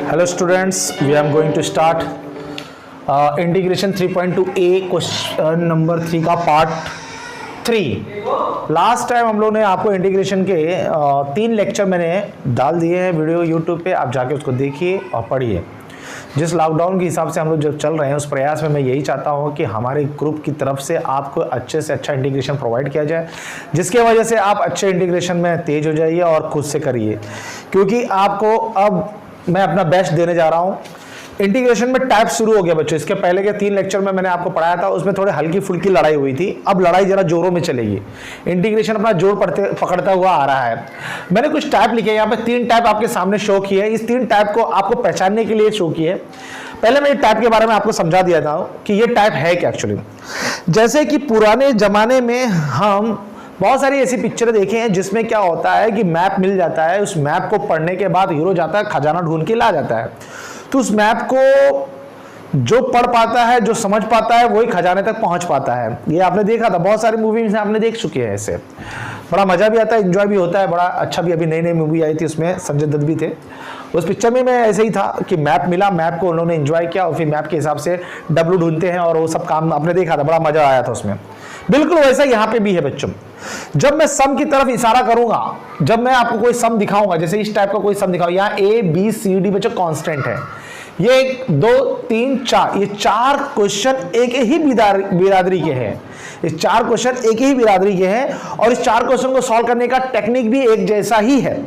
Hello students, we are going to start integration 3.2a question number 3 का part 3। Last time हम लोग ने आपको इंटीग्रेशन के 3 लेक्चर मैंने डाल दिए हैं वीडियो यूट्यूब पे, आप जाके उसको देखिए और पढ़िए। जिस लॉकडाउन के हिसाब से हम लोग जब चल रहे हैं उस प्रयास में मैं यही चाहता हूं कि हमारे ग्रुप की तरफ से आपको अच्छे से अच्छा इंटीग्रेशन प्रोवाइड किया जाए, जिसके वजह से आप अच्छे इंटीग्रेशन में तेज हो जाइए और खुद से करिए, क्योंकि आपको अब मैं अपना बेस्ट देने जा रहा हूं। इंटीग्रेशन में टाइप शुरू हो गया बच्चों। इसके पहले के 3 लेक्चर में मैंने आपको पढ़ाया था, उसमें थोड़े हल्की फुल्की लड़ाई हुई थी। अब लड़ाई जरा जोरों में चलेगी। इंटीग्रेशन अपना जोर पकड़ता हुआ आ रहा है। मैंने कुछ टाइप लिखे, यहाँ पे 3 टाइप आपके सामने शो किए हैं। इस 3 टाइप को आपको पहचानने के लिए शो किए। पहले मैं टाइप के बारे में आपको समझा दिया था कि ये टाइप है क्या एक्चुअली। जैसे कि पुराने जमाने में हम बहुत सारी ऐसी पिक्चरें देखे हैं जिसमें क्या होता है कि मैप मिल जाता है, उस मैप को पढ़ने के बाद हीरो जाता है खजाना ढूंढ के ला जाता है। तो उस मैप को जो पढ़ पाता है, जो समझ पाता है, वही खजाने तक पहुंच पाता है। ये आपने देखा था, बहुत सारी मूवी में आपने देख चुके हैं। ऐसे बड़ा मजा भी आता है, एंजॉय भी होता है, बड़ा अच्छा भी। अभी नई नई मूवी आई थी, उसमें संजय दत्त भी थे। उस पिक्चर में मैं ऐसे ही था कि मैप मिला, मैप को उन्होंने एंजॉय किया और फिर मैप के हिसाब से डब्लू ढूंढते हैं और वो सब काम आपने देखा था, बड़ा मजा आया था उसमें। बिल्कुल वैसा यहाँ पे भी है बच्चों। जब मैं सम की तरफ इशारा करूंगा, जब मैं आपको कोई सम दिखाऊंगा, जैसे इस टाइप का कोई सम दिखाऊं, यहाँ ए बी सी डी बच्चों कांस्टेंट है। ये 1 2 3 4, ये 4 क्वेश्चन एक ही बिरादरी के हैं। ये 4 क्वेश्चन एक ही बिरादरी के हैं और इस 4 क्वेश्चन को सॉल्व करने का टेक्निक भी एक जैसा ही है।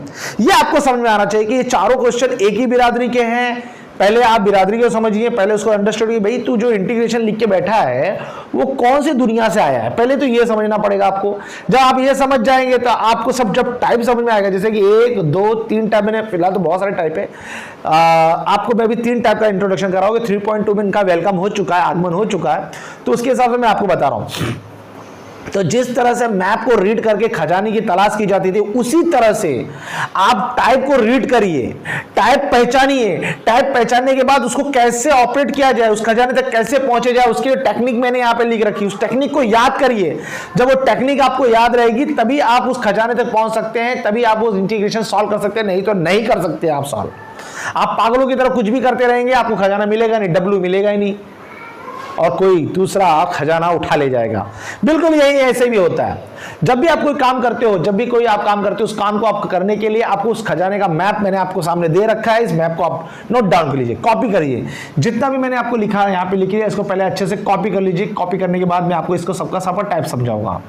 ये आपको समझ में आना चाहिए कि ये चारों क्वेश्चन एक ही बिरादरी के हैं। पहले आप बिरादरी को समझिए, पहले उसको अंडरस्टैंड कीजिए। भाई तू जो इंटीग्रेशन लिख के बैठा है वो कौन सी दुनिया से आया है, पहले तो ये समझना पड़ेगा आपको। जब आप ये समझ जाएंगे तो आपको सब जब टाइप समझ में आएगा, जैसे कि 1 2 3 टाइप, मैंने फिलहाल तो बहुत सारे टाइप है। आपको मैं भी 3 टाइप का इंट्रोडक्शन कराऊंगा। 3.2 में इनका वेलकम हो चुका है, आगमन हो चुका है, तो उसके हिसाब से मैं आपको बता रहा हूं। तो जिस तरह से मैप को रीड करके खजाने की तलाश की जाती थी, उसी तरह से आप टाइप को रीड करिए, टाइप पहचानिए। टाइप पहचानने के बाद उसको कैसे ऑपरेट किया जाए, उस खजाने तक कैसे पहुंचे जाए, उसकी टेक्निक मैंने यहाँ पे लिख रखी। उस टेक्निक को याद करिए। जब वो टेक्निक आपको याद रहेगी तभी आप उस खजाने तक पहुंच सकते हैं, तभी आप वो इंटीग्रेशन सॉल्व कर सकते हैं, नहीं तो नहीं कर सकते आप सॉल्व। आप पागलों की तरह कुछ भी करते रहेंगे, आपको खजाना मिलेगा नहीं, डब्लू मिलेगा ही नहीं और कोई दूसरा खजाना उठा ले जाएगा। बिल्कुल यही ऐसे भी होता है। जब भी आप कोई काम करते हो, जब भी कोई आप काम करते हो, उस काम को आप करने के लिए आपको उस खजाने का मैप मैंने आपको सामने दे रखा है। इस मैप को आप नोट डाउन कर लीजिए, कॉपी करिए। जितना भी मैंने आपको लिखा है यहाँ पे लिखिए, इसको पहले अच्छे से कॉपी कर लीजिए। कॉपी करने के बाद मैं आपको इसको सबका सब टाइप समझाऊंगा।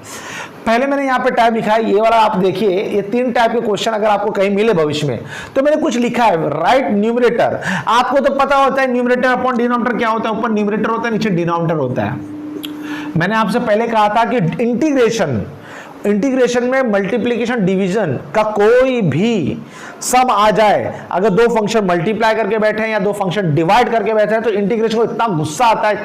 पहले मैंने यहाँ पे टाइप लिखा है, ये वाला आप देखिए। ये 3 टाइप के क्वेश्चन अगर आपको कहीं मिले भविष्य में, तो मैंने कुछ लिखा है, राइट न्यूमरेटर। आपको तो पता होता है न्यूमरेटर अपॉन डिनोमिनेटर क्या होता है। ऊपर न्यूमरेटर होता है, नीचे डिनोमिनेटर होता है। मैंने आपसे पहले कहा था कि इंटीग्रेशन में मल्टीप्लिकेशन डिवीजन का कोई भी सम आ जाए, अगर 2 फंक्शन मल्टीप्लाई करके बैठे हैं या 2 फंक्शन डिवाइड करके बैठे हैं, तो इंटीग्रेशन को इतना गुस्सा आता है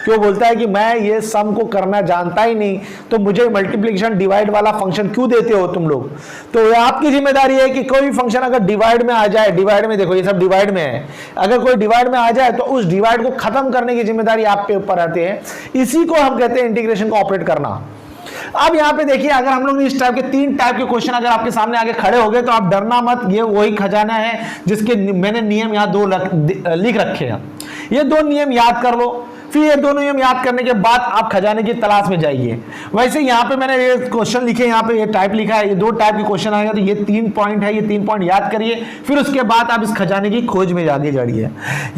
कि वो बोलता है कि मैं ये सम को करना जानता ही नहीं, तो मुझे मल्टीप्लिकेशन डिवाइड वाला फंक्शन क्यों देते हो तुम लोग। तो ये आपकी जिम्मेदारी है कि कोई भी फंक्शन अगर डिवाइड में आ जाए, डिवाइड में देखो ये सब डिवाइड में है, अगर कोई डिवाइड में आ जाए तो उस डिवाइड को खत्म करने की जिम्मेदारी आपके ऊपर आती है। इसी को हम कहते हैं इंटीग्रेशन को ऑपरेट करना। अब यहां पे देखिए, अगर हम लोग ने इस टाइप के 3 टाइप के क्वेश्चन अगर आपके सामने आगे खड़े हो गए तो आप डरना मत। ये वही खजाना है जिसके मैंने नियम यहां 2 लिख रखे हैं। ये 2 नियम याद कर लो, फिर ये 2 नियम याद करने के बाद आप खजाने की तलाश में जाइए। वैसे यहाँ पे मैंने ये क्वेश्चन लिखे, यहाँ पे ये टाइप लिखा है, ये 2 टाइप के क्वेश्चन आएगा, तो ये 3 पॉइंट है, ये 3 पॉइंट याद करिए। फिर उसके बाद आप इस खजाने की खोज में आगे जाइए।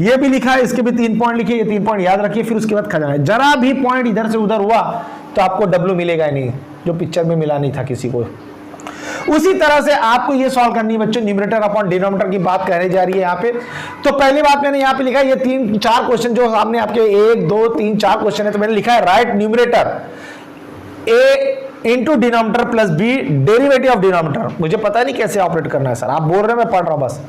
ये भी लिखा है, इसके भी 3 पॉइंट लिखिए, ये 3 पॉइंट याद रखिए। फिर उसके बाद खजाना, जरा भी पॉइंट इधर से उधर हुआ तो आपको डब्लू मिलेगा ही नहीं, जो पिक्चर में मिला नहीं था किसी को। उसी तरह से आपको ये सॉल्व करनी है बच्चों। न्यूमरेटर अपॉन डिनोमिनेटर की बात कहने जा रही है यहाँ पे। तो पहली बात मैंने यहाँ पे लिखा है, ये 3-4 क्वेश्चन जो सामने आपके 1 2 3 4 क्वेश्चन है, तो मैंने लिखा है right numerator A into denominator plus B derivative of denominator. मुझे पता नहीं कैसे ऑपरेट करना है सर, आप बोल रहे हैं, मैं पढ़ रहा हूं बस।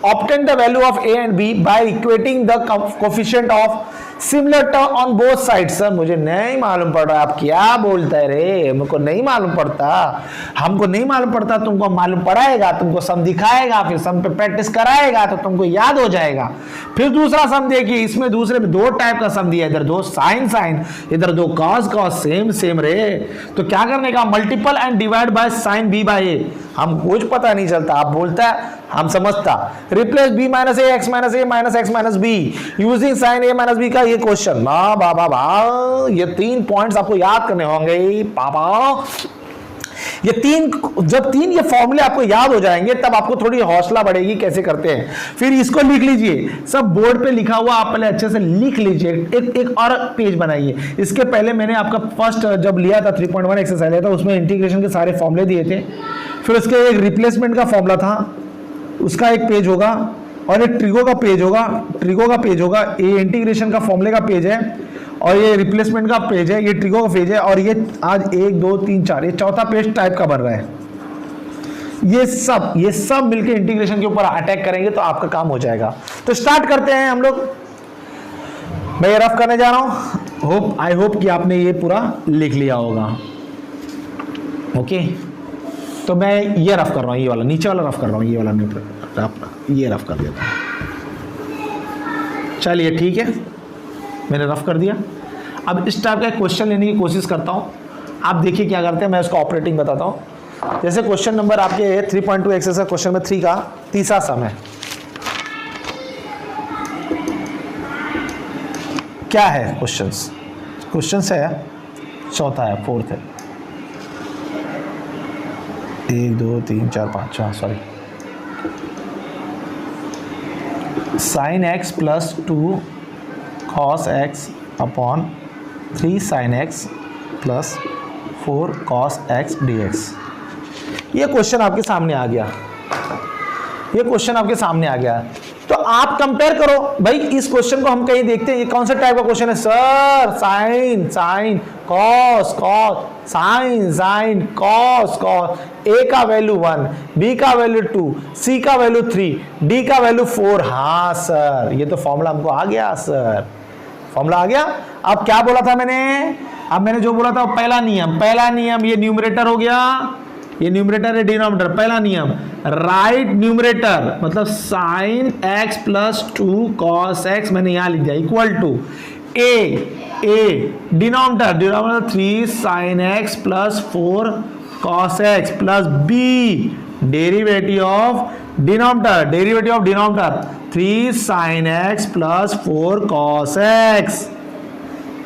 Obtain the value of A and B by equating the coefficient of similar term on both side. Sir मुझे नहीं मालूम पड़ रहा, आप क्या बोलते हैं रे, मुझको नहीं मालूम पड़ता, हमको नहीं मालूम पड़ता, तुमको मालूम पड़ाएगा, तुमको सम दिखाएगा, फिर सम पे प्रैक्टिस कराएगा तो तुमको याद हो जाएगा। फिर दूसरा सम देखिए, इसमें दूसरे में 2 टाइप का सम दिया, इधर 2 साइन साइन, इधर 2 कॉस कॉस, सेम सेम रे। तो क्या करने का, multiple and divide by sine b by a. हम कुछ पता नहीं चलता, आप बोलता है हम समझता। Replace b minus A x minus A minus x minus B using sine A minus B का ये क्वेश्चन। वाह बाबा वाह, ये 3 पॉइंट्स आपको याद करने होंगे पापा। ये जब तीन ये फॉर्मूले आपको याद हो जाएंगे तब आपको थोड़ी हौसला बढ़ेगी कैसे करते हैं। फिर इसको लिख लीजिए, सब बोर्ड पे लिखा हुआ आप पहले अच्छे से लिख लीजिए। एक और पेज बनाइए। इसके पहले मैंने आपका फर्स्ट जब लिया था 3.1 एक्सरसाइज लिया था, उसमें इंटीग्रेशन के सारे फॉर्मूले दिए थे। फिर उसके एक रिप्लेसमेंट का फॉर्मूला था, उसका एक पेज होगा, और एक ट्रिगो का पेज होगा। ये इंटीग्रेशन का फॉर्मूले का पेज है, और ये रिप्लेसमेंट का पेज है, ये ट्रिगो का पेज है, और ये आज 1 2 3 4 ये चौथा पेज टाइप का बन रहा है। ये सब मिलके इंटीग्रेशन के ऊपर अटैक करेंगे तो आपका काम हो जाएगा। तो स्टार्ट करते हैं हम लोग। मैं ये रफ करने जा रहा हूं। आई होप कि आपने ये पूरा लिख लिया होगा। ओके, तो मैं ये रफ कर रहा हूं, ये वाला नीचे वाला रफ कर रहा हूं, ये वाला नहीं, ये रफ कर देता हूं। चलिए ठीक है, मैंने रफ कर दिया। अब इस टाइप का क्वेश्चन लेने की कोशिश करता हूं। आप देखिए क्या करते हैं, मैं उसका ऑपरेटिंग बताता हूं। जैसे क्वेश्चन नंबर आपके 3.2 एक्सरसाइज क्वेश्चन नंबर 3 का तीसरा सम है। क्या है क्वेश्चन है, चौथा है, फोर्थ है। 1 2 3 4 5 sorry, sin x plus 2 cos x upon 3 sin x plus 4 cos x dx। ये क्वेश्चन आपके सामने आ गया। तो आप कंपेयर करो भाई, इस क्वेश्चन को हम कहीं देखते हैं, ये कौन सा टाइप का क्वेश्चन है sir? Sine cos sine cos. A का वैल्यू 1, बी का वैल्यू 2, सी का वैल्यू 3, डी का वैल्यू 4। हाँ सर, ये तो फॉर्मूला हमको आ गया सर, फॉर्मूला आ गया। अब क्या बोला था मैंने जो बोला था पहला नियम, ये न्यूमरेटर हो गया, ये न्यूमरेटर है, डिनोमिनेटर। पहला नियम, राइट न्यूमरेटर मतलब sine x plus 2 cos x, मैंने यहां लिख दिया, equal to a denominator 3 sine x plus 4 cos x plus B derivative of denominator 3 sine x plus 4 cos x.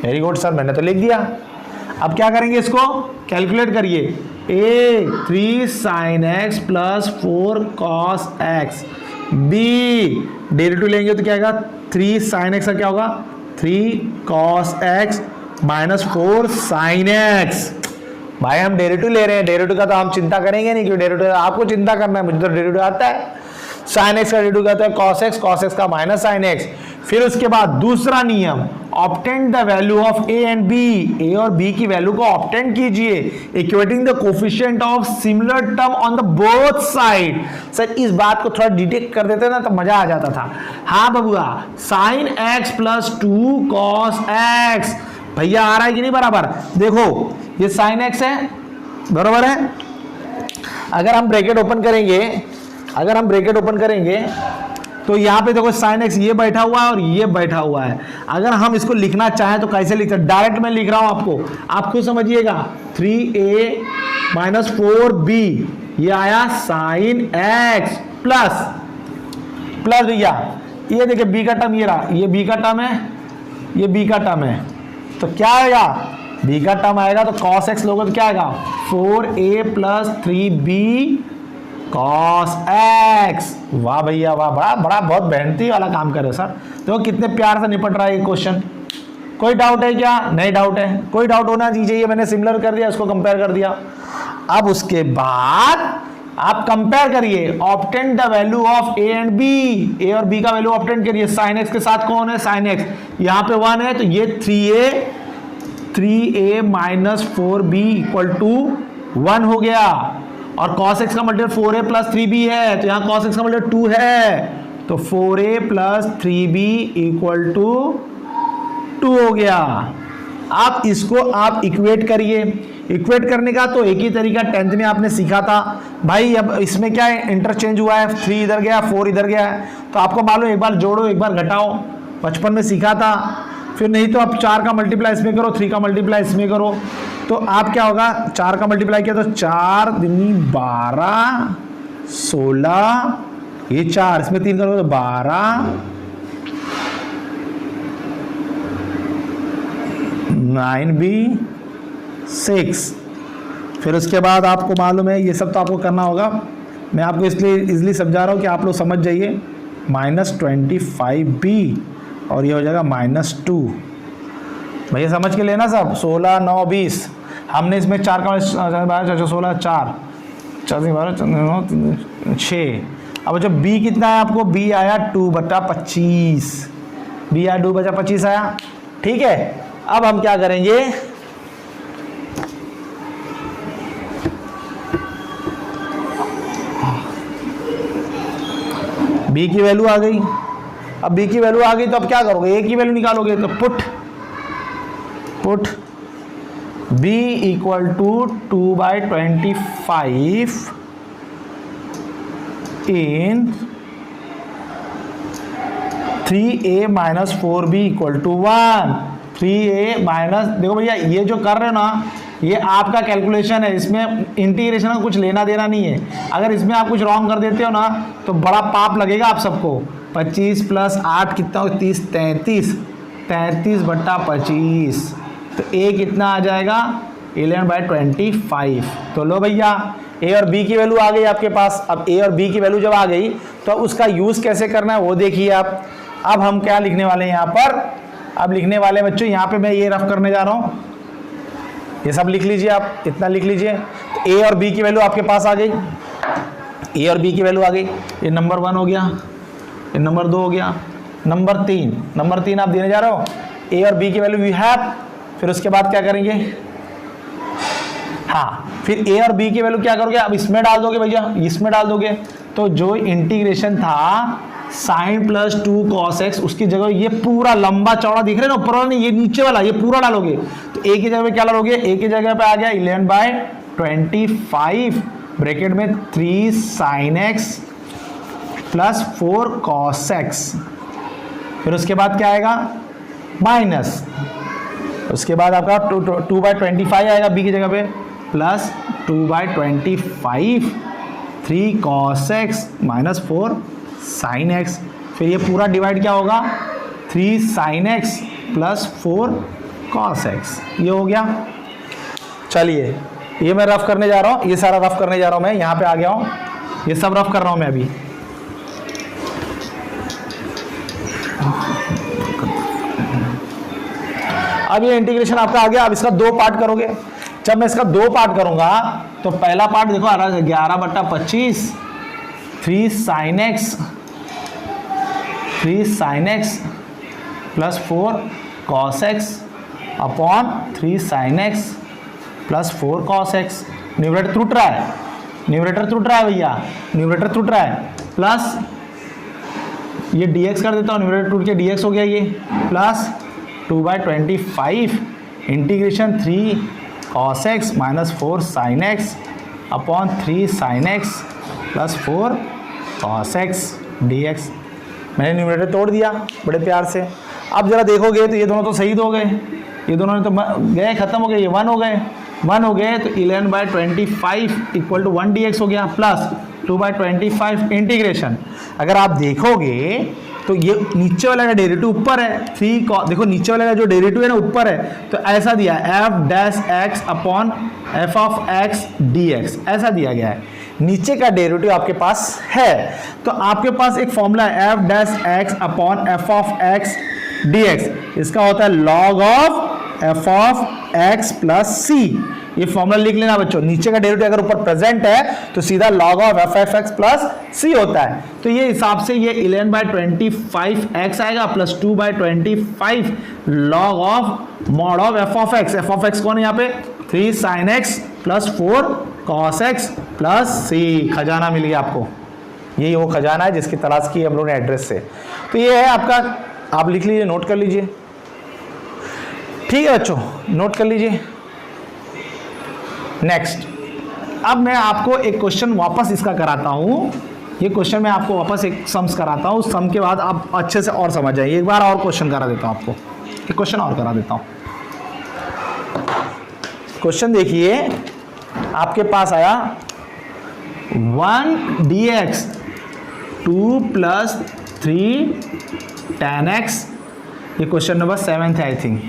Very good sir, मैंने तो लिख दिया। अब क्या करेंगे, इसको कैलकुलेट करिए। 3 sine x plus 4 cos x, b derivative लेंगे तो क्या आएगा, 3 साइन एक्स का क्या होगा, 3 cos x minus 4 sine x. भाई हम डेरिवेटिव ले रहे हैं, डेरिवेटिव का तो हम चिंता करेंगे नहीं, क्योंकि डेरिवेटिव आपको चिंता करना है, मुझे तो डेरिवेटिव आता है। साइन एक्स का डेरिवेटिव कहते हैं कॉस एक्स का माइनस साइन एक्स। फिर उसके बाद दूसरा नियम, obtain the value of A and b, a और बी की वैल्यू को ऑब्टेन कीजिए, equating the coefficient of similar term on the both side. Sir इस बात को थोड़ा डिटेक्ट कर देते ना तो मजा आ जाता था। हाँ बबुआ, sign x plus 2 cos x, भैया आ रहा है कि नहीं बराबर? देखो ये साइन एक्स है, बराबर है। अगर हम ब्रैकेट ओपन करेंगे तो यहाँ पे देखो साइन एक्स ये बैठा हुआ है और ये बैठा हुआ है। अगर हम इसको लिखना चाहें तो कैसे लिखते हैं? डायरेक्ट मैं लिख रहा हूं आपको, आप खुद समझिएगा। 3a माइनस 4b, ये आया साइन एक्स प्लस भैया ये देखिए b का टर्म ये रहा, ये b का टर्म है, ये b का टर्म है, तो क्या आएगा, b का टर्म आएगा तो cos x लोगे तो क्या आएगा, 4a plus 3b cos x। वाह भैया वाह, बड़ा बहुत मेहनती वाला काम कर रहे हो सर। देखो कितने प्यार से निपट रहा है ये क्वेश्चन। कोई डाउट है क्या? नहीं डाउट है, कोई डाउट होना चाहिए। मैंने सिमिलर कर दिया, इसको कंपेयर कर दिया। अब उसके बाद आप कंपेयर करिए, obtain the value of A and b, a और बी का वैल्यू ऑब्टेन करिए। साइन एक्स के साथ कौन है, साइन एक्स, यहाँ पे 1 है तो ये 3a minus 4b equal to 1 हो गया। और cos x का मल्टीप्लाई 4a प्लस 3b है तो यहाँ cos x का मल्टीप्लाई 2 है, तो 4a plus 3b equal to 2 हो गया। आप इसको आप इक्वेट करिए। इक्वेट करने का तो एक ही तरीका 10th में आपने सीखा था भाई। अब इसमें क्या है, इंटरचेंज हुआ है, 3 इधर गया 4 इधर गया है, तो आपको मालूम एक बार जोड़ो एक बार घटाओ, बचपन में सीखा था। फिर नहीं तो आप 4 का मल्टीप्लाई इसमें करो, 3 का मल्टीप्लाई इसमें करो, तो आप क्या होगा, 4 का मल्टीप्लाई किया तो 4 दूनी 12, 16, ये 4, इसमें 3 करोगे तो 12, 9b 6। फिर उसके बाद आपको मालूम है ये सब तो आपको करना होगा, मैं आपको इसलिए इजली समझा रहा हूँ कि आप लोग समझ जाइए। -25b और ये हो जाएगा -2। भैया समझ के लेना सब। 16, 9, 20, हमने इसमें 4 का 16, 4, 6। अब जब b कितना है आपको, b आया 2/25, b आया 2/25 आया, ठीक है। अब हम क्या करेंगे, b की वैल्यू आ गई। अब b की वैल्यू आ गई तो अब क्या करोगे, a की वैल्यू निकालोगे, तो put b equal to 2/25 in 3a minus 4b equal to 1। 3a minus, देखो भैया ये जो कर रहे हो ना, ये आपका कैलकुलेशन है, इसमें इंटीग्रेशन का कुछ लेना देना नहीं है। अगर इसमें आप कुछ रॉन्ग कर देते हो ना तो बड़ा पाप लगेगा आप सबको। 25 + 8 कितना हो, 30, 33/25, तो a कितना आ जाएगा 11/25। तो लो भैया a और b की वैल्यू आ गई आपके पास। अब a और b की वैल्यू जब आ गई तो उसका यूज़ कैसे करना है वो देखिए आप। अब हम क्या लिखने वाले हैं यहाँ पर, अब लिखने वाले बच्चों, यहाँ पे मैं ये रफ करने जा रहा हूँ, ये सब लिख लीजिए आप, इतना लिख लीजिए। तो a और b की वैल्यू आपके पास आ गई, a और b की वैल्यू आ गई। ये नंबर 1 हो गया, ये नंबर 2 हो गया, नंबर 3 आप देने जा रहे हो, a और b की वैल्यू यू हैव। फिर उसके बाद क्या करेंगे, हाँ, फिर a और b की वैल्यू क्या करोगे, अब इसमें डाल दोगे भैया, इसमें डाल दोगे। तो जो इंटीग्रेशन था sin + 2 cos x, उसकी जगह ये पूरा लंबा चौड़ा दिख रहे हैं ना, ऊपर वाला नहीं, ये नीचे वाला, ये पूरा डालोगे। तो a की जगह पे क्या डालोगे, a की जगह पे आ गया 11/25 ब्रैकेट में 3 sin x + 4 cos x। फिर उसके बाद क्या आएगा, माइनस, उसके बाद आपका 2/25 आएगा b की जगह पे, plus 2/25 3 cos x - 4 sin x। फिर ये पूरा डिवाइड क्या होगा, 3 sin x + 4 cos x। ये हो गया। चलिए ये मैं रफ करने जा रहा हूँ, ये सारा रफ करने जा रहा हूँ, मैं यहाँ पे आ गया हूँ, ये सब रफ कर रहा हूँ मैं अभी। अब ये इंटीग्रेशन आपका आ गया। अब इसका 2 पार्ट करोगे। जब मैं इसका 2 पार्ट करूंगा तो पहला पार्ट देखो 11/25 3 sin x + 4 cos x upon 3 sin x + 4 cos x। Numerator टूट रहा है, न्यूमरेटर टूट रहा है भैया, न्यूमरेटर टूट रहा है। प्लस ये dx कर देता हूँ, न्यूमरेटर टूट के dx हो गया ये, plus 2/25 integration 3 cos x - 4 sin x upon 3 sin x + 4 cos x dx। मैंने न्यूमरेटर तोड़ दिया बड़े प्यार से। अब जरा देखोगे तो ये दोनों तो शहीद हो गए, ये दोनों तो गए, खत्म हो गए, ये 1 हो गए, 1 हो गए। तो 11/25 = 1 dx हो गया, प्लस 2/25 इंटीग्रेशन। अगर आप देखोगे तो ये नीचे वाला का डेरिवेटिव ऊपर है, 3 देखो नीचे वाला का जो डेरिवेटिव है ना ऊपर है, तो ऐसा दिया f' अपॉन f(x) dx, ऐसा दिया गया है। नीचे का डेरिवेटिव आपके पास है, तो आपके पास एक फॉर्मूला है f' अपॉन f(x) dx। इसका होता है log of f(x) + c। ये फॉर्मूला लिख लेना बच्चों। नीचे का डेरिवेटिव अगर ऊपर प्रेजेंट है तो सीधा log of f(x) + c होता है। तो ये हिसाब से ये 11/25x आएगा plus 2/25 log of mod of f(x). f(x) कौन है यहाँ पे, 3 sin x + 4 cos x + c। खजाना मिल गया आपको, यही वो खजाना है जिसकी तलाश की हम लोगों ने एड्रेस से। तो ये है आपका, आप लिख लीजिए, नोट कर लीजिए, ठीक है बच्चों, नोट कर लीजिए। नेक्स्ट, अब मैं आपको एक क्वेश्चन वापस इसका कराता हूं। ये क्वेश्चन मैं आपको वापस एक सम्स कराता हूं, सम के बाद आप अच्छे से और समझ जाइए। एक बार और क्वेश्चन करा देता हूं आपको। एक क्वेश्चन और करा देता हूँ। क्वेश्चन देखिए, आपके पास आया 1 dx 2 + 3 tan x, ये क्वेश्चन नंबर 7 है, आई थिंक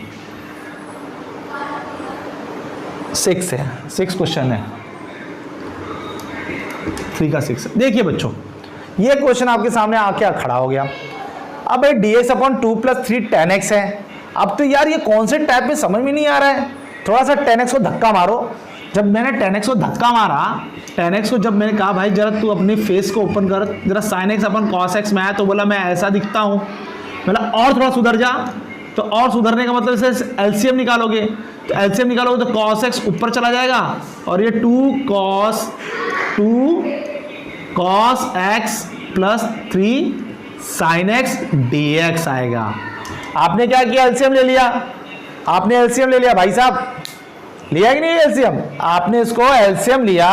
6 है, 6 क्वेश्चन है, 3 का 6। देखिए बच्चों, ये क्वेश्चन आपके सामने आके खड़ा हो गया। अब भाई dx/2 + 3 tan x है। अब तो यार ये कौन से टाइप में समझ में नहीं आ रहा है। थोड़ा सा tan x को धक्का मारो। जब मैंने tan x को धक्का मारा, tan x को जब मैंने कहा भाई जरा तू अपने फेस को ओपन कर, जरा sin x अपन cos x में आया, तो बोला मैं ऐसा दिखता हूँ। बोला और थोड़ा सुधर जा, तो और सुधरने का मतलब इसे एलसीएम निकालोगे, तो एलसीएम निकालोगे तो cos x ऊपर चला जाएगा और ये 2 cos x + 3 sin x dx आएगा। आपने क्या किया, एलसीएम ले लिया। आपने एलसीएम ले लिया भाई साहब, लिया कि नहीं एलसीएम? आपने इसको एलसीएम लिया,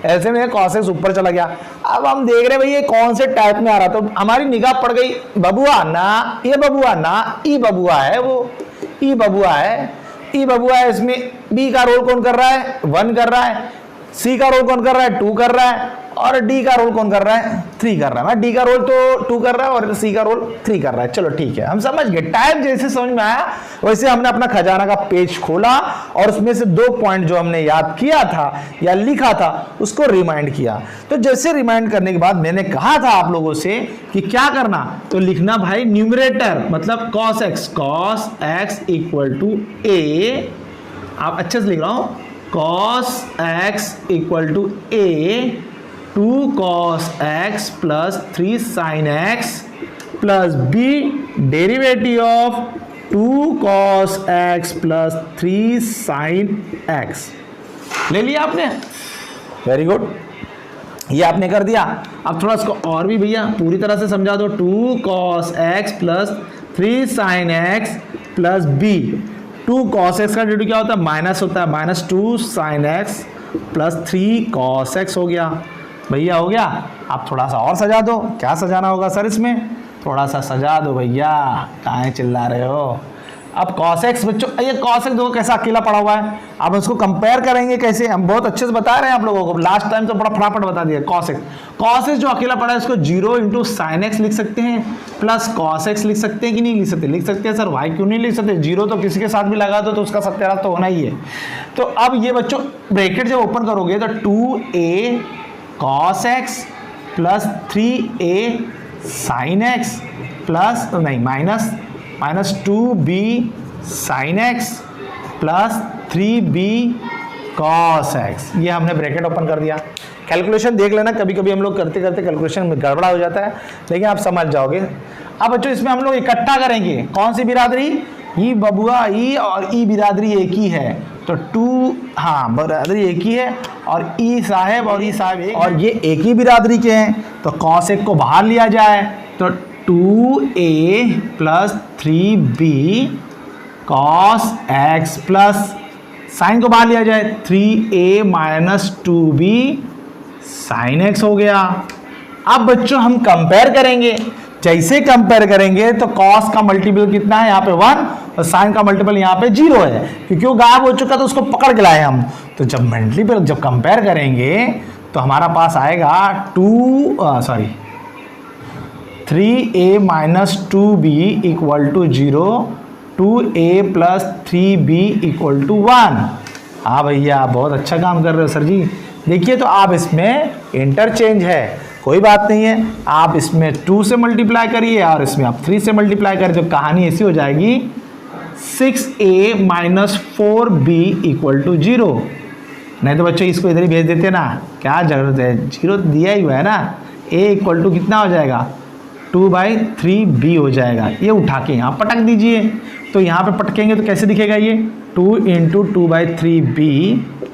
एलसीएम लिया, cos x ऊपर चला गया। अब हम देख रहे हैं भाई ये कौन से टाइप में आ रहा, तो हमारी निगाह पड़ गई बबुआ ना, ये बबुआ ना, ई बबुआ है, वो ई बबुआ है, ई बबुआ है। इसमें बी का रोल कौन कर रहा है? 1 कर रहा है। सी का रोल कौन कर रहा है? 2 कर रहा है। और डी का रोल कौन कर रहा है? 3 कर रहा है। मैं डी का रोल तो 2 कर रहा है और सी का रोल 3 कर रहा है। चलो ठीक है, हम समझ गए। टाइप जैसे समझ में आया वैसे हमने अपना खजाना का पेज खोला और उसमें से 2 पॉइंट जो हमने याद किया था या लिखा था उसको रिमाइंड किया। तो जैसे रिमाइंड करने के बाद मैंने कहा था आप लोगों से कि क्या करना, तो लिखना भाई न्यूमरेटर मतलब cos x = a, आप अच्छे से लिख रहा हूं, cos x = a 2 cos x + 3 sin x plus b derivative of 2 cos x + 3 sin x। ले लिया आपने, वेरी गुड, ये आपने कर दिया। अब थोड़ा इसको और भी भैया पूरी तरह से समझा दो। 2 cos x + 3 sin x plus b, 2 cos x का डेरिवेटिव क्या होता है? माइनस होता है, -2 sin x + 3 cos x हो गया। भैया हो गया। आप थोड़ा सा और सजा दो। क्या सजाना होगा सर इसमें? थोड़ा सा सजा दो भैया, काहे चिल्ला रहे हो? अब cos x बच्चों, ये cos x देखो कैसा अकेला पड़ा हुआ है। अब इसको कंपेयर करेंगे कैसे? हम बहुत अच्छे से बता रहे हैं आप लोगों को, लास्ट टाइम तो बड़ा फटाफट बता दिया। cos x जो अकेला पड़ा है इसको 0 × sin x लिख सकते हैं प्लस cos x लिख सकते हैं कि नहीं लिख सकते? लिख सकते हैं सर। y क्यों नहीं लिख सकते? 0 तो किसी के साथ भी लगा दो तो उसका सत्यानाश तो होना ही है। तो अब ये बच्चों ब्रैकेट जब ओपन करोगे तो 2a cos x + 3a sin x plus नहीं minus 2b sin x + 3b cos x, ये हमने ब्रैकेट ओपन कर दिया। कैलकुलेशन देख लेना, कभी कभी हम लोग करते करते कैलकुलेशन में गड़बड़ा हो जाता है, लेकिन आप समझ जाओगे। अब बच्चों इसमें हम लोग इकट्ठा करेंगे कौन सी बिरादरी? ई बबुआ, ई और ई बिरादरी एक ही है, तो 2, हाँ बिरादरी एक ही है, और ई साहब और ई साहब एक, और ये एक ही बिरादरी के हैं, तो cos x को बाहर लिया जाए तो 2a + 3b cos x plus sign को बाहर लिया जाए 3a - 2b sin x हो गया। अब बच्चों हम कंपेयर करेंगे, जैसे कंपेयर करेंगे तो cos का मल्टीपल कितना है? यहाँ पे 1 और sin का मल्टीपल यहाँ पे 0 है, क्योंकि वो गायब हो चुका तो उसको पकड़ के लाए हम। तो जब मल्टीपल जब कंपेयर करेंगे तो हमारा पास आएगा 3a - 2b = 0, 2a + 3b = 1। हाँ भैया बहुत अच्छा काम कर रहे हो सर जी। देखिए तो आप इसमें इंटरचेंज है, कोई बात नहीं है, आप इसमें 2 से मल्टीप्लाई करिए और इसमें आप 3 से मल्टीप्लाई करिए, तो कहानी ऐसी हो जाएगी 6a - 4b = 0। नहीं तो बच्चों इसको इधर ही भेज देते ना, क्या जरूरत है, 0 दिया ही हुआ है ना। a = कितना हो जाएगा? 2/3b हो जाएगा। ये उठा के यहाँ पटक दीजिए, तो यहाँ पे पटकेंगे तो कैसे दिखेगा ये? 2 × 2/3b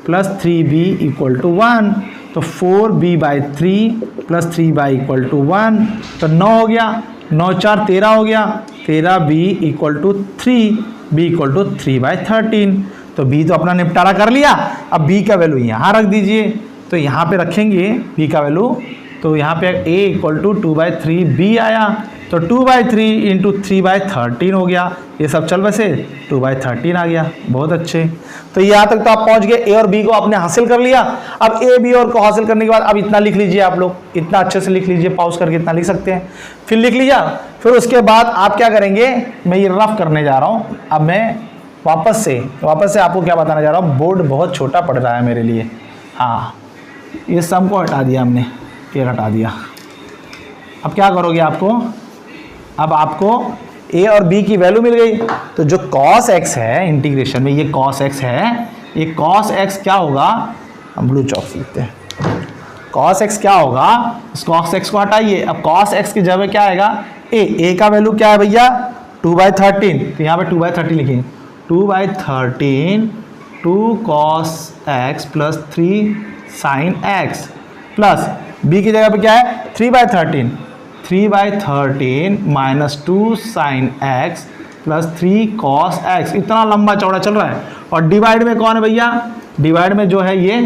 + 3b = 1, तो 4b/3 + 3b = 1, तो 9 हो गया, 9 × 4 13 हो गया, 13b = 3, b = 3/13। तो b तो अपना निपटारा कर लिया। अब b का वैल्यू यहाँ रख दीजिए, तो यहाँ पे रखेंगे b का वैल्यू, तो यहाँ पे a = 2/3b आया, तो तो 2/3 इंटू 3/13 हो गया। ये सब चल वैसे 2/13 आ गया। बहुत अच्छे। तो यहाँ तक तो आप पहुँच गए, ए और बी को आपने हासिल कर लिया। अब ए बी और को हासिल करने के बाद अब इतना लिख लीजिए आप लोग, इतना अच्छे से लिख लीजिए, पॉज करके इतना लिख सकते हैं। फिर लिख लिया, फिर उसके बाद आप क्या करेंगे, मैं ये रफ करने जा रहा हूँ। अब मैं वापस से आपको क्या बताना जा रहा हूँ, बोर्ड बहुत छोटा पड़ रहा है मेरे लिए। हाँ, ये सम को हटा दिया हमने, ये हटा दिया। अब क्या करोगे आपको, अब आपको ए और बी की वैल्यू मिल गई। तो जो cos x है इंटीग्रेशन में, ये cos x है, ये cos x क्या होगा, हम ब्लू चॉक से लिखते हैं। cos x क्या होगा, इस cos x को हटाइए। अब cos x की जगह क्या आएगा, a का वैल्यू क्या है भैया 2/13, तो यहाँ पे 2/13 लिखेंगे। 2/13 2 cos x plus 3 sin x plus b की जगह पे क्या है 3/13, 3/13 minus 2 sin x plus 3 cos x। इतना लंबा चौड़ा चल रहा है। और डिवाइड में कौन है भैया, डिवाइड में जो है ये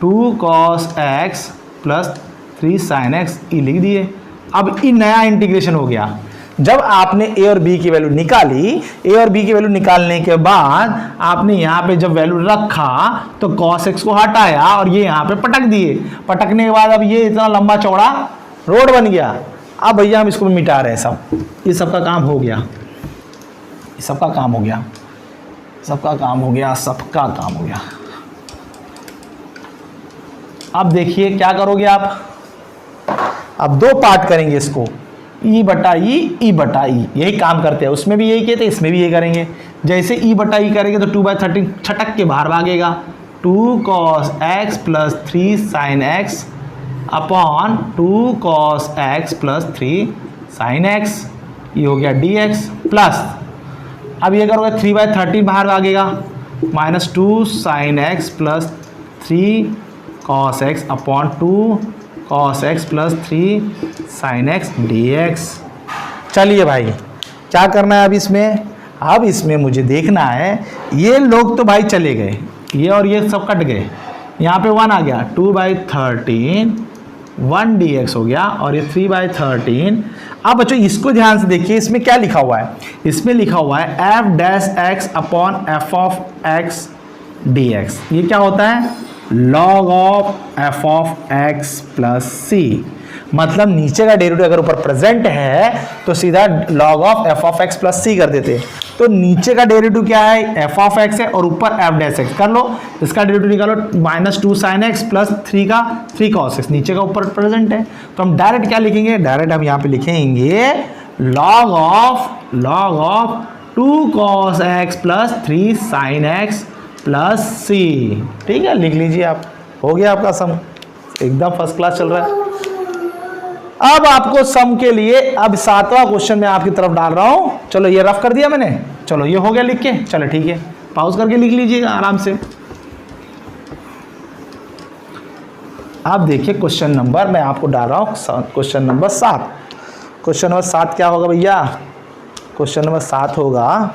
2 cos x plus 3 sin x, ये लिख दिए। अब ये नया इंटीग्रेशन हो गया। जब आपने ए और बी की वैल्यू निकाली, ए और बी की वैल्यू निकालने के बाद आपने यहाँ पे जब वैल्यू रखा तो cos x को हटाया और ये यहाँ पे पटक दिए। पटकने के बाद अब ये इतना लंबा चौड़ा रोड बन गया। अब भैया हम इसको मिटा रहे हैं सब, ये सबका काम हो गया, सबका काम हो गया, सबका काम हो गया, सबका काम हो गया। अब देखिए क्या करोगे आप, अब दो पार्ट करेंगे इसको, ई बटा ई, यही काम करते हैं। उसमें भी यही किए थे, इसमें भी यही करेंगे। जैसे ई बटा ई करेंगे तो 2/13 छटक के बाहर भागेगा। 2 cos x plus 3 sin x upon 2 cos x plus 3 sin x, ये हो गया dx प्लस, अब ये करोगे 3/13 बाहर भागेगा, minus 2 sin x plus 3 cos x upon 2 cos x plus 3 sin x dx। चलिए भाई क्या करना है अब इसमें, अब इसमें मुझे देखना है, ये लोग तो भाई चले गए, ये और ये सब कट गए, यहाँ पे 1 आ गया, 2/13 1 dx हो गया और ये 3/13। अब बच्चों इसको ध्यान से देखिए, इसमें क्या लिखा हुआ है, इसमें लिखा हुआ है f dash x upon f of x dx। ये क्या होता है, log of f of x plus c। मतलब नीचे का डेरिवेटिव अगर ऊपर प्रेजेंट है तो सीधा log of f of x plus c कर देते। तो नीचे का डेरिवेटिव क्या है, f ऑफ x है और ऊपर f डैश x कर लो। इसका डेरिवेटिव निकालो, माइनस 2 sin x प्लस 3 का 3 cos x, नीचे का ऊपर प्रेजेंट है। तो हम डायरेक्ट क्या लिखेंगे, डायरेक्ट हम यहाँ पे लिखेंगे log of 2 cos x plus 3 sin x plus c। ठीक है, लिख लीजिए आप, हो गया आपका सम, एकदम फर्स्ट क्लास चल रहा है। अब आपको सम के लिए अब 7वां क्वेश्चन मैं आपकी तरफ डाल रहा हूं। चलो ये रफ कर दिया मैंने, चलो ये हो गया लिख के, चलो ठीक है, पॉज करके लिख लीजिएगा आराम से। अब देखिए क्वेश्चन नंबर मैं आपको डाल रहा हूं, क्वेश्चन नंबर 7। क्वेश्चन नंबर 7 क्या होगा भैया, क्वेश्चन नंबर 7 होगा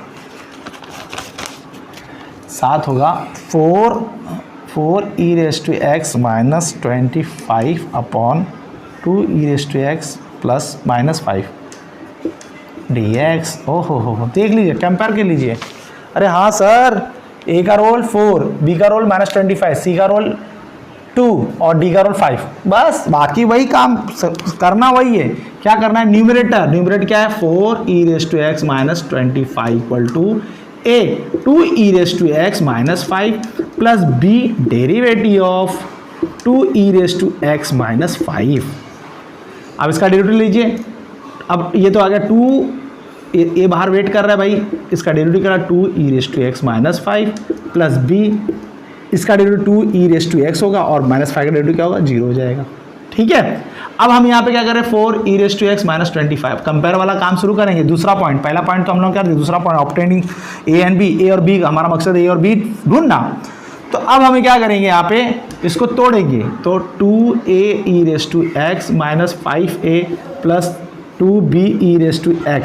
4 e raise to x minus 25 upon 2 e raise to x plus minus 5 dx। हो देख लीजिए, कंपेयर कर लीजिए। अरे हाँ सर, a का रोल 4, b का रोल माइनस 25, c का रोल 2 और d का रोल 5, बस बाकी वही काम करना वही है। क्या करना है, न्यूमरेटर क्या है 4 e raise to x minus 25 equal to a 2 e raise to x minus 5 plus b derivative of 2 e raise to x minus 5। अब इसका डेरिवेटिव लीजिए। अब ये तो आ गया 2, ये बाहर वेट कर रहा है भाई, इसका डेरिवेटिव कर रहा है 2 e raise to x minus 5 plus b, इसका derivative 2 e raise to x होगा और माइनस 5 का डेरिवेटिव क्या होगा, 0 हो जाएगा। ठीक है, अब हम यहाँ पे क्या करें 4 e raise to x minus 25, compare वाला काम शुरू करेंगे। दूसरा पॉइंट, पहला पॉइंट तो हम लोग कर दिए, दूसरा point obtaining a and b, a और b, हमारा मकसद a और b ढूंढना। तो अब हमें क्या करेंगे, यहाँ पे इसको तोड़ेंगे। तो 2a e raise to x minus 5a plus 2b e raise to x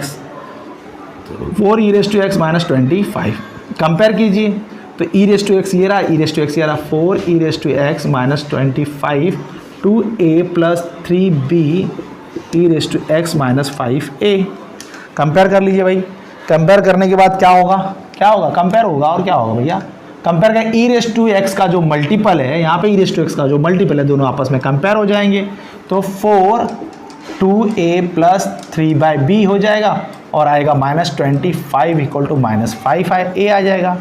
4 e raise to x minus 25, compare कीजिए। तो e रेज़ टू x ये रहा, e रेज़ टू x ये रहा, 4 e raise to x minus 25 2a plus 3b e raise to x minus 5a। Compare कर लीजिए भाई, compare करने के बाद क्या होगा, क्या होगा, कंपेयर होगा और क्या होगा भैया, कंपेयर का ई रेस टू एक्स का जो मल्टीपल है, यहाँ पे ई रेस टू एक्स का जो मल्टीपल है, दोनों आपस में कंपेयर हो जाएंगे। तो 4 2a प्लस 3/b हो जाएगा और आएगा -25 इक्वल टू -5a आ जाएगा।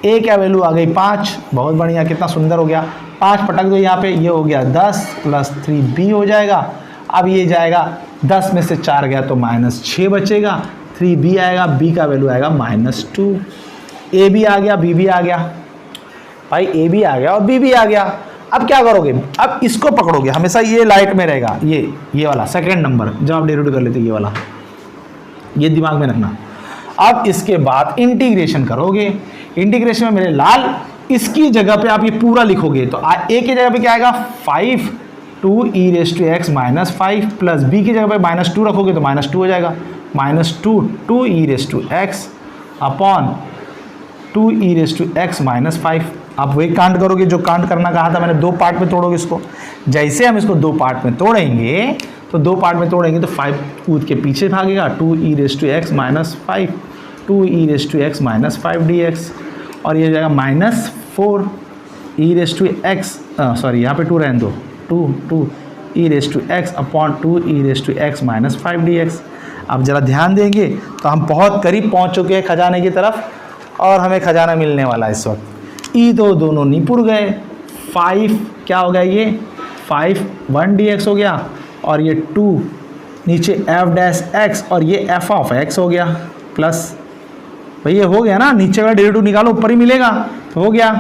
a क्या वैल्यू आ गई 5, बहुत बढ़िया, कितना सुंदर हो गया। 5 पटक दो यहाँ पे, ये हो गया 10 प्लस 3b हो जाएगा। अब ये जाएगा 10 में से 4 गया तो -6 बचेगा, 3b आएगा, b का वैल्यू आएगा -2। a भी आ गया, b भी आ गया भाई, a भी आ गया और b भी आ गया। अब क्या करोगे, अब इसको पकड़ोगे, हमेशा ये लाइट में रहेगा, ये वाला सेकंड नंबर जब आप डेरिवेटिव कर लेते, ये वाला, ये दिमाग में रखना। अब इसके बाद इंटीग्रेशन करोगे, इंटीग्रेशन में मेरे लाल इसकी जगह पे आप ये पूरा लिखोगे तो a की जगह पे क्या आएगा 5 2 e raise to x minus 5 plus b की जगह पे -2 रखोगे तो -2 हो जाएगा, -2 2 e raise to x upon 2 e raise to x minus 5। आप वही कांट करोगे जो कांट करना कहा था मैंने, 2 पार्ट में तोड़ोगे इसको। जैसे हम इसको 2 पार्ट में तोड़ेंगे तो 2 पार्ट में तोड़ेंगे तो 5 कूद के पीछे भागेगा, 2 e raise to x minus 5 2 e raise to x minus 5 dx और ये हो जाएगा -4 e raise to x, sorry यहाँ पे 2 रहने दो, 2 e raise to x upon 2 e raise to x minus 5 dx। अब ज़रा ध्यान देंगे तो हम बहुत करीब पहुँच चुके हैं खजाने की तरफ और हमें खजाना मिलने वाला है इस वक्त। ई तो दोनों निपुर गए, 5 क्या हो गया, ये 5 1 dx हो गया और ये 2 नीचे f डैश x और ये f ऑफ x हो गया प्लस, भाई ये हो गया ना, नीचे का डेरिवेटिव निकालो ऊपर ही मिलेगा, तो हो गया।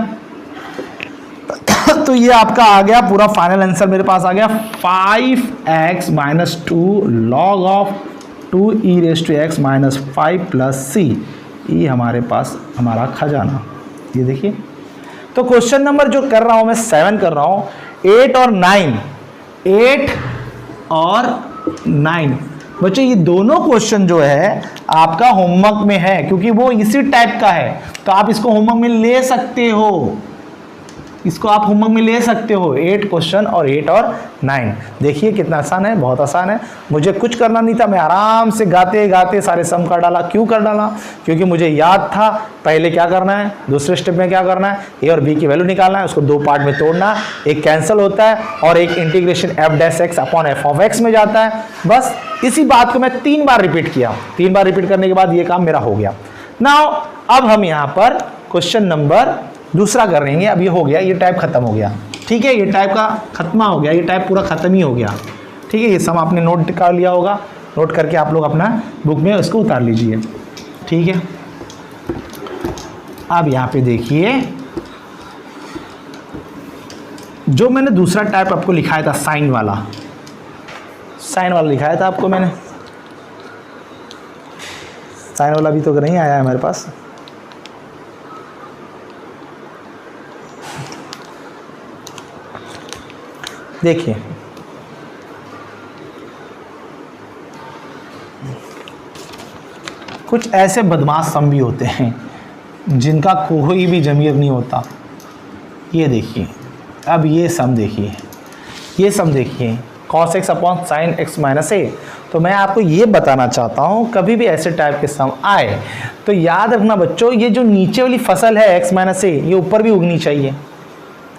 तो ये आपका आ गया पूरा फाइनल आंसर मेरे पास आ गया 5x minus 2 log of 2 e raise to x minus 5 plus c। ये हमारे पास हमारा खजाना, ये देखिए। तो क्वेश्चन नंबर जो कर रहा हूं मैं 7 कर रहा हूं, 8 और 9, 8 और 9 बच्चों, ये दोनों क्वेश्चन जो है आपका होमवर्क में है क्योंकि वो इसी टाइप का है, तो आप इसको होमवर्क में ले सकते हो, इसको आप होमवर्क में ले सकते हो। 8 क्वेश्चन और 8 और 9, देखिए कितना आसान है, बहुत आसान है। मुझे कुछ करना नहीं था, मैं आराम से गाते गाते सारे सम कर डाला। क्यों कर डाला, क्योंकि मुझे याद था पहले क्या करना है, दूसरे स्टेप में क्या करना है, ए और बी की वैल्यू निकालना है, उसको 2 पार्ट में तोड़ना, एक कैंसिल होता है और एक integration F dash x upon f of x में जाता है। बस इसी बात को मैं 3 बार रिपीट किया, 3 बार रिपीट करने के बाद ये काम मेरा हो गया। नाउ अब हम यहाँ पर क्वेश्चन नंबर दूसरा कर रहे हैं। अब ये हो गया, ये टाइप खत्म हो गया, ठीक है, ये टाइप का खत्म हो गया, ये टाइप पूरा खत्म ही हो गया, ठीक है। ये सम आपने नोट कर लिया होगा, नोट करके आप लोग अपना बुक में उसको उतार लीजिए, ठीक है। अब यहाँ पे देखिए जो मैंने दूसरा टाइप आपको लिखाया था, साइन वाला लिखाया था आपको मैंने, साइन वाला भी तो नहीं आया है हमारे पास। देखिए कुछ ऐसे बदमाश सम भी होते हैं जिनका कोई भी ज़मीर नहीं होता। ये देखिए, अब ये सम देखिए, ये सम देखिए, cos x upon sine x minus a. तो मैं आपको ये बताना चाहता हूँ, कभी भी ऐसे टाइप के सम आए तो याद रखना बच्चों, ये जो नीचे वाली फसल है x माइनस ए, ये ऊपर भी उगनी चाहिए,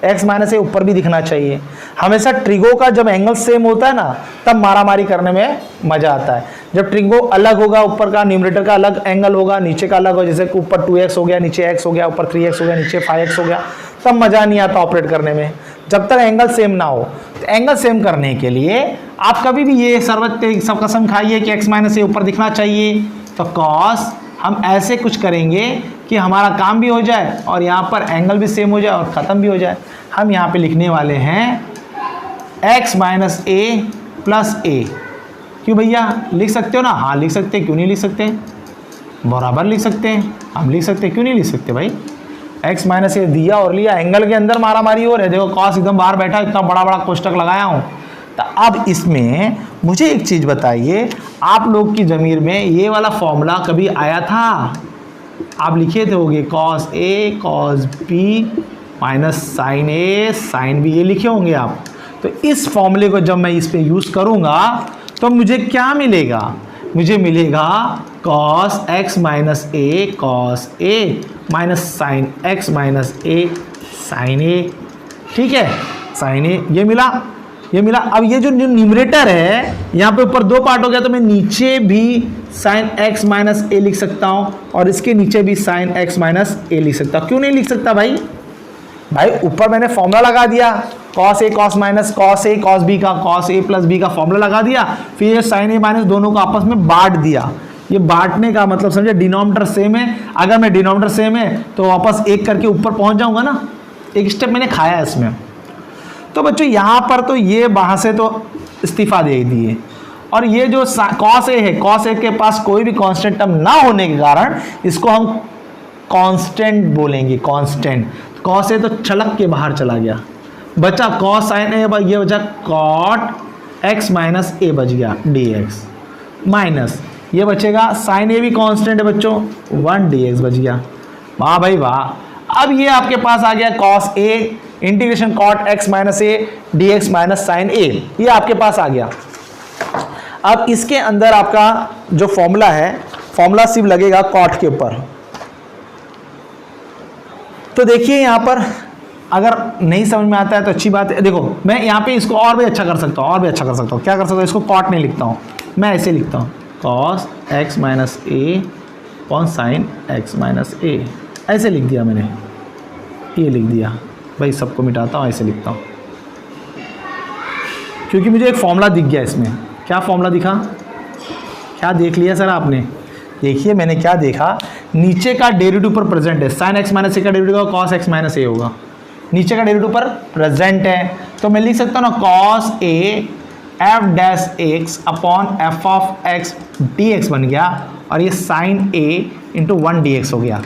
x माइनस ए ऊपर भी दिखना चाहिए। हमेशा ट्रिगो का जब एंगल सेम होता है ना, तब मारामारी करने में मजा आता है। जब ट्रिगो अलग होगा, ऊपर का न्यूमरेटर का अलग एंगल होगा, नीचे का अलग हो, जैसे ऊपर 2x हो गया, नीचे x हो गया, ऊपर 3x हो गया, नीचे 5x हो गया, तब मजा नहीं आता ऑपरेट करने में, जब तक एंगल सेम ना हो। तो एंगल सेम करने के लिए आप कभी भी ये सर्वत्र सब कसम खाइए कि x माइनस ए ऊपर दिखना चाहिए। तो कॉस हम ऐसे कुछ करेंगे कि हमारा काम भी हो जाए और यहाँ पर एंगल भी सेम हो जाए और ख़त्म भी हो जाए। हम यहाँ पे लिखने वाले हैं x माइनस ए प्लस ए। क्यों भैया, लिख सकते हो ना? हाँ लिख सकते, क्यों नहीं लिख सकते, बराबर लिख सकते हैं, हम लिख सकते, क्यों नहीं लिख सकते भाई। x माइनस ए दिया और लिया, एंगल के अंदर मारा मारी हो रही है। देखो कॉस एकदम बाहर बैठा, इतना बड़ा बड़ा कोष्टक लगाया हूँ। तो अब इसमें मुझे एक चीज़ बताइए, आप लोग की ज़मीर में ये वाला फॉर्मूला कभी आया था? आप लिखे थे होंगे cos A cos B minus sine A sine B, ये लिखे होंगे आप। तो इस फॉर्मूले को जब मैं इस पर यूज़ करूँगा तो मुझे क्या मिलेगा, मुझे मिलेगा cos x minus a cos a minus sine x minus a sine a. ठीक है, साइन ए ये मिला, ये मिला। अब ये जो न्यूमरेटर है यहाँ पे ऊपर 2 पार्ट हो गया, तो मैं नीचे भी साइन x माइनस ए लिख सकता हूँ और इसके नीचे भी साइन x माइनस ए लिख सकता हूँ। क्यों नहीं लिख सकता भाई? भाई ऊपर मैंने फॉर्मूला लगा दिया, cos a cos minus cos a cos b का cos a प्लस b का फॉर्मूला लगा दिया, फिर ये साइन a माइनस दोनों को आपस में बांट दिया। ये बांटने का मतलब समझे, डिनोमिनेटर सेम है, अगर मैं डिनोमिनेटर सेम है तो वापस एक करके ऊपर पहुंच जाऊंगा ना, एक स्टेप मैंने खाया है इसमें। तो बच्चों यहाँ पर तो ये वहां से तो इस्तीफा दे दिए, और ये जो cos a है, cos a के पास कोई भी कांस्टेंट टर्म ना होने के कारण इसको हम कांस्टेंट बोलेंगे, कांस्टेंट। cos a तो छलक के बाहर चला गया, बचा cos sin a, ये बचा cot x माइनस a बच गया dx, माइनस ये बचेगा sin a भी कांस्टेंट है बच्चों, 1 dx बच गया। वाह भाई वाह। अब ये आपके पास आ गया cos a integration cot x minus a dx minus sin a, ये आपके पास आ गया। अब इसके अंदर आपका जो फॉर्मूला है, फॉर्मूला सिर्फ लगेगा cot के ऊपर। तो देखिए यहाँ पर अगर नहीं समझ में आता है तो अच्छी बात है। देखो मैं यहाँ पे इसको और भी अच्छा कर सकता हूँ, और भी अच्छा कर सकता हूँ। क्या कर सकता हूँ? इसको cot नहीं लिखता हूँ, मैं ऐसे लिखता हूँ cos x minus a upon sine x minus ए, ऐसे लिख दिया मैंने, ये लिख दिया भाई, सबको मिटाता हूँ, ऐसे लिखता हूँ क्योंकि मुझे एक फॉर्मूला दिख गया इसमें। क्या फॉर्मूला दिखा? क्या देख लिया सर आपने? देखिए मैंने क्या देखा, नीचे का डेरिवेटिव पर प्रेजेंट है, साइन एक्स माइनस ए का डेरिवेटिव कॉस एक्स माइनस ए होगा, नीचे का डेरिवेटिव पर प्रेजेंट है, तो मैं लिख सकता हूँ ना cos a f dash x upon f of x d x बन गया, और ये sine a into 1 d x हो गया।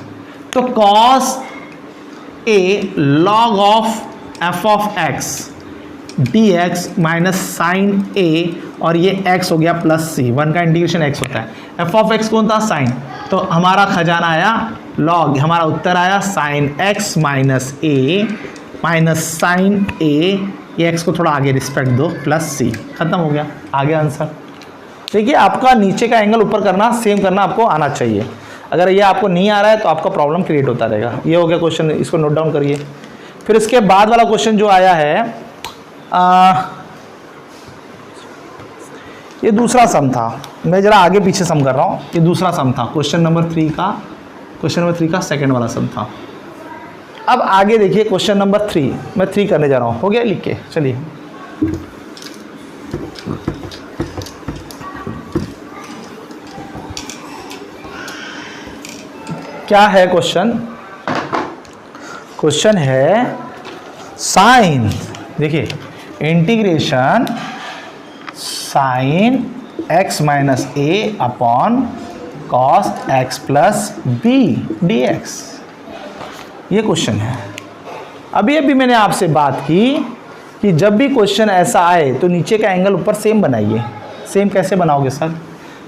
तो cos a log of f of x d x minus sine a, और ये x हो गया प्लस सी, 1 का इंटीग्रेशन x होता है, एफ ऑफ एक्स कौन था? साइन। तो हमारा खजाना आया लॉग, हमारा उत्तर आया sign x minus A minus sine ए, ये x को थोड़ा आगे रिस्पेक्ट दो, प्लस सी, खत्म हो गया, आ गया आंसर। देखिए आपका नीचे का एंगल ऊपर करना, सेम करना आपको आना चाहिए। अगर ये आपको नहीं आ रहा है तो आपका प्रॉब्लम क्रिएट होता रहेगा। ये हो गया क्वेश्चन, इसको नोट डाउन करिए। फिर इसके बाद वाला क्वेश्चन जो आया है, ये दूसरा सम था, मैं जरा आगे पीछे सम कर रहा हूँ। ये दूसरा सम था, क्वेश्चन नंबर 3 का सेकंड वाला सम था। अब आगे देखिए क्वेश्चन नंबर 3, मैं 3 करने जा रहा हूँ, हो गया लिख के, चलिए। क्या है क्वेश्चन? क्वेश्चन है साइन, देखिए integration sine x minus a upon cos x plus b d x, ये क्वेश्चन है। अभी मैंने आपसे बात की कि जब भी क्वेश्चन ऐसा आए तो नीचे का एंगल ऊपर सेम बनाइए। सेम कैसे बनाओगे सर?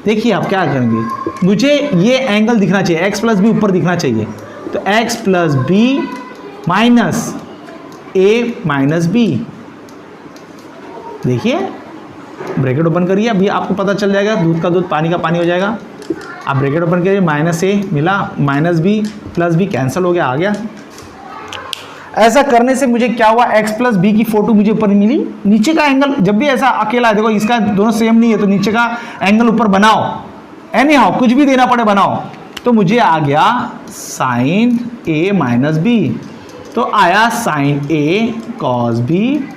देखिए आप क्या करेंगे, मुझे ये एंगल दिखना चाहिए, x प्लस बी ऊपर दिखना चाहिए, तो x plus b minus A minus B, देखिए ब्रैकेट ओपन करिए, अभी आपको पता चल जाएगा, दूध का दूध पानी का पानी हो जाएगा। आप ब्रैकेट ओपन करिए, माइनस ए मिला, minus b plus b cancel हो गया, आ गया। ऐसा करने से मुझे क्या हुआ, x प्लस बी की फोटो मुझे ऊपर मिली। नीचे का एंगल जब भी ऐसा अकेला है, देखो इसका दोनों सेम नहीं है, तो नीचे का एंगल ऊपर बनाओ, एनी हाउ कुछ भी देना पड़े बनाओ, तो मुझे आ गया साइन ए माइनस बी, तो आया sign A cos B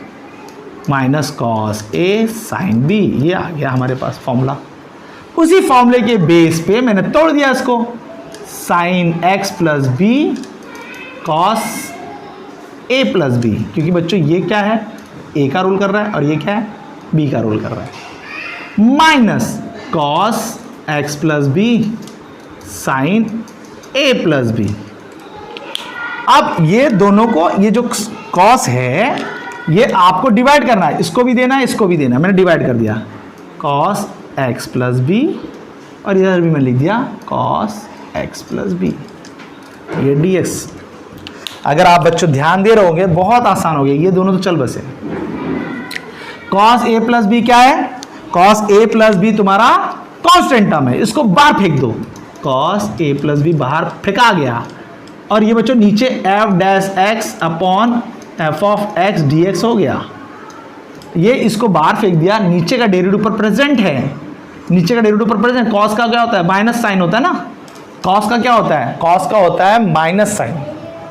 minus cos A sine B, ये आ गया हमारे पास फॉर्मूला। उसी फॉर्मूले के बेस पे मैंने तोड़ दिया इसको, sine x plus b cos a plus b, क्योंकि बच्चों ये क्या है, ए का रूल कर रहा है, और ये क्या है, बी का रूल कर रहा है, minus cos x plus b sine a plus b. अब ये दोनों को, ये जो कॉस है ये आपको डिवाइड करना है, इसको भी देना है, इसको भी देना है, मैंने डिवाइड कर दिया, कॉस एक्स प्लस बी, और इधर भी मैं लिख दिया कॉस एक्स प्लस बी, ये डी एक्स। अगर आप बच्चों ध्यान दे रहे होंगे बहुत आसान हो गया, ये दोनों तो चल बसे। कॉस ए प्लस बी क्या है, कॉस ए प्लस बी तुम्हारा कांस्टेंट टर्म है, इसको बाहर फेंक दो, कॉस ए प्लस बी बाहर फेंका गया। और ये बच्चों नीचे F dash x upon f of x d x हो गया। ये इसको बाहर फेंक दिया, नीचे का डेरिवेटिव ऊपर प्रेजेंट है, नीचे का डेरिवेटिव ऊपर प्रेजेंट। कॉस का क्या होता है, माइनस साइन होता है ना, कॉस का क्या होता है, कॉस का होता है माइनस साइन,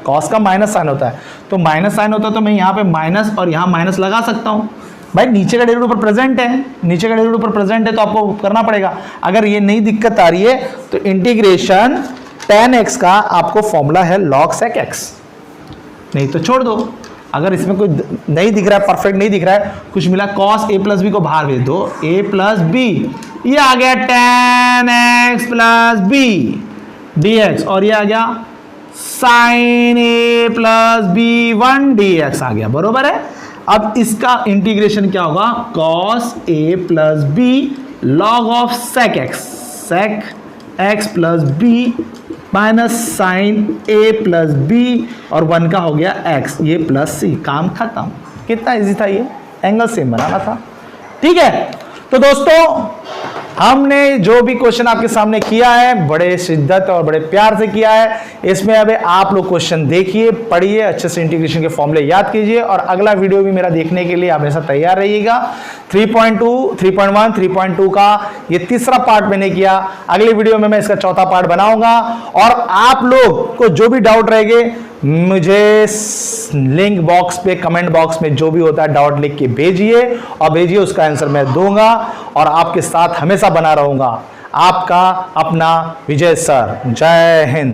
कॉस का माइनस साइन होता है। तो माइनस साइन होता है तो मैं यहाँ पे माइनस और यहाँ माइनस लगा सकता हूँ। भाई नीचे का डेरिवेटिव ऊपर प्रेजेंट है, नीचे का डेरिवेटिव ऊपर प्रेजेंट है तो आपको करना पड़ेगा। अगर ये नई दिक्कत आ रही है तो इंटीग्रेशन tan x का आपको फॉर्मूला है log sec x, नहीं तो छोड़ दो। अगर इसमें कोई नहीं दिख रहा है, परफेक्ट नहीं दिख रहा है, कुछ मिला, cos a प्लस बी को बाहर भेज दो, a प्लस बी, ये आ गया tan x plus b dx, और ये आ गया sin a plus b 1 dx आ गया, बरोबर है। अब इसका इंटीग्रेशन क्या होगा, cos a plus b log of sec x, sec x plus b minus sine a plus b, और 1 का हो गया x, ये प्लस c, काम खत्म। कितना इजी था ये, एंगल सेम बनाना था, ठीक है। तो दोस्तों हमने जो भी क्वेश्चन आपके सामने किया है बड़े शिद्दत और बड़े प्यार से किया है। इसमें अब आप लोग क्वेश्चन देखिए, पढ़िए, अच्छे से इंटीग्रेशन के फॉर्मूले याद कीजिए, और अगला वीडियो भी मेरा देखने के लिए हमेशा तैयार रहिएगा। 3.2, 3.1, 3.2 का ये तीसरा पार्ट मैंने किया, अगले वीडियो में मैं इसका चौथा पार्ट बनाऊंगा। और आप लोग को जो भी डाउट रहेंगे मुझे लिंक बॉक्स पे, कमेंट बॉक्स में जो भी होता है डाउट लिख के भेजिए, और भेजिए, उसका आंसर मैं दूंगा और आपके साथ हमेशा बना रहूंगा। आपका अपना विजय सर, जय हिंद।